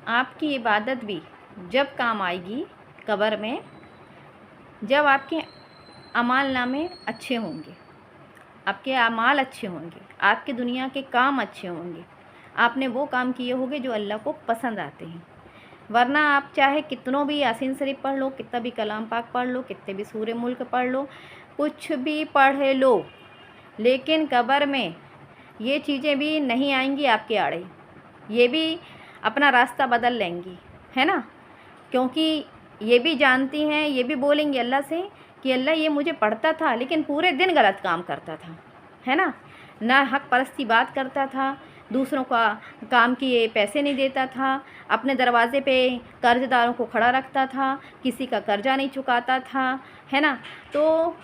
आपकी इबादत भी जब काम आएगी कब्र में, जब आपके अमाल नामे अच्छे होंगे, आपके अमाल अच्छे होंगे, आपके दुनिया के काम अच्छे होंगे, आपने वो काम किए होंगे जो अल्लाह को पसंद आते हैं। वरना आप चाहे कितनों भी यासीन शरीफ पढ़ लो, कितना भी कलाम पाक पढ़ लो, कितने भी सूरे मुल्क पढ़ लो, कुछ भी पढ़ लो, लेकिन कब्र में ये चीज़ें भी नहीं आएंगी आपके आड़े, ये भी अपना रास्ता बदल लेंगी, है ना। क्योंकि ये भी जानती हैं, ये भी बोलेंगी अल्लाह से कि अल्लाह ये मुझे पढ़ता था लेकिन पूरे दिन गलत काम करता था, है ना हक परस्ती बात करता था, दूसरों का काम किए पैसे नहीं देता था, अपने दरवाज़े पे कर्जदारों को खड़ा रखता था, किसी का कर्जा नहीं चुकाता था, है ना। तो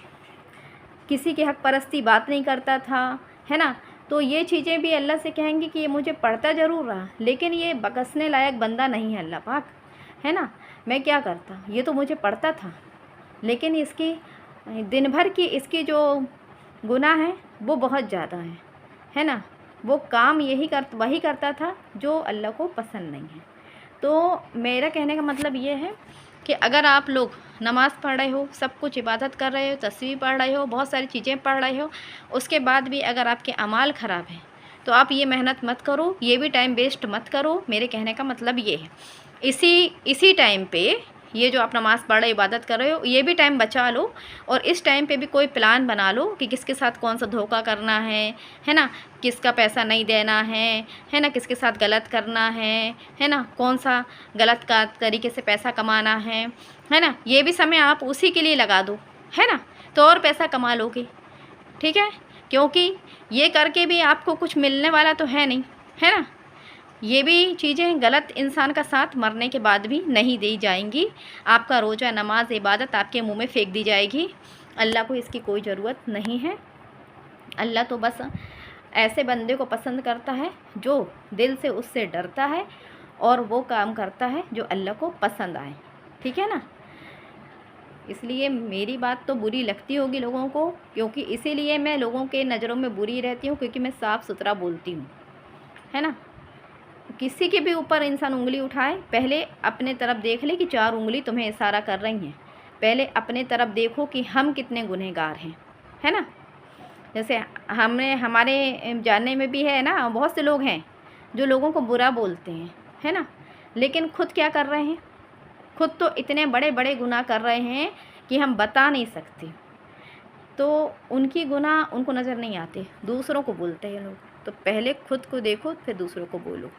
किसी की हक परस्ती बात नहीं करता था, है ना। तो ये चीज़ें भी अल्लाह से कहेंगी कि ये मुझे पढ़ता ज़रूर रहा लेकिन ये बकसने लायक बंदा नहीं है अल्लाह पाक, है ना। मैं क्या करता, ये तो मुझे पढ़ता था लेकिन इसकी दिन भर की इसकी जो गुनाह है वो बहुत ज़्यादा है ना। वो काम वही करता था जो अल्लाह को पसंद नहीं है। तो मेरा कहने का मतलब ये है कि अगर आप लोग नमाज़ पढ़ रहे हो, सब कुछ इबादत कर रहे हो, तस्बीह पढ़ रहे हो, बहुत सारी चीज़ें पढ़ रहे हो, उसके बाद भी अगर आपके अमाल ख़राब हैं तो आप ये मेहनत मत करो, ये भी टाइम वेस्ट मत करो। मेरे कहने का मतलब ये है, इसी टाइम पे ये जो आप नमाज़ पढ़ रहे हो, इबादत कर रहे हो, ये भी टाइम बचा लो और इस टाइम पे भी कोई प्लान बना लो कि किसके साथ कौन सा धोखा करना है ना, किसका पैसा नहीं देना है ना, किसके साथ गलत करना है ना, कौन सा गलत का तरीके से पैसा कमाना है ना। ये भी समय आप उसी के लिए लगा दो, है ना, तो और पैसा कमा लोगे, ठीक है। क्योंकि ये करके भी आपको कुछ मिलने वाला तो है नहीं, है ना। ये भी चीज़ें गलत इंसान का साथ मरने के बाद भी नहीं दी जाएंगी। आपका रोज़ा नमाज इबादत आपके मुंह में फेंक दी जाएगी। अल्लाह को इसकी कोई ज़रूरत नहीं है। अल्लाह तो बस ऐसे बंदे को पसंद करता है जो दिल से उससे डरता है और वो काम करता है जो अल्लाह को पसंद आए, ठीक है ना। इसलिए मेरी बात तो बुरी लगती होगी लोगों को, क्योंकि इसीलिए मैं लोगों के नज़रों में बुरी रहती हूँ, क्योंकि मैं साफ़ सुथरा बोलती हूँ, है ना। किसी के भी ऊपर इंसान उंगली उठाए, पहले अपने तरफ देख ले कि 4 उंगली तुम्हें इशारा कर रही हैं। पहले अपने तरफ देखो कि हम कितने गुनहगार हैं, है ना। जैसे हमारे जानने में भी है ना, बहुत से लोग हैं जो लोगों को बुरा बोलते हैं, है ना, लेकिन खुद क्या कर रहे हैं, खुद तो इतने बड़े बड़े गुनाह कर रहे हैं कि हम बता नहीं सकते। तो उनकी गुनाह उनको नज़र नहीं आते, दूसरों को बोलते हैं लोग। तो पहले खुद को देखो फिर दूसरों को बोलो।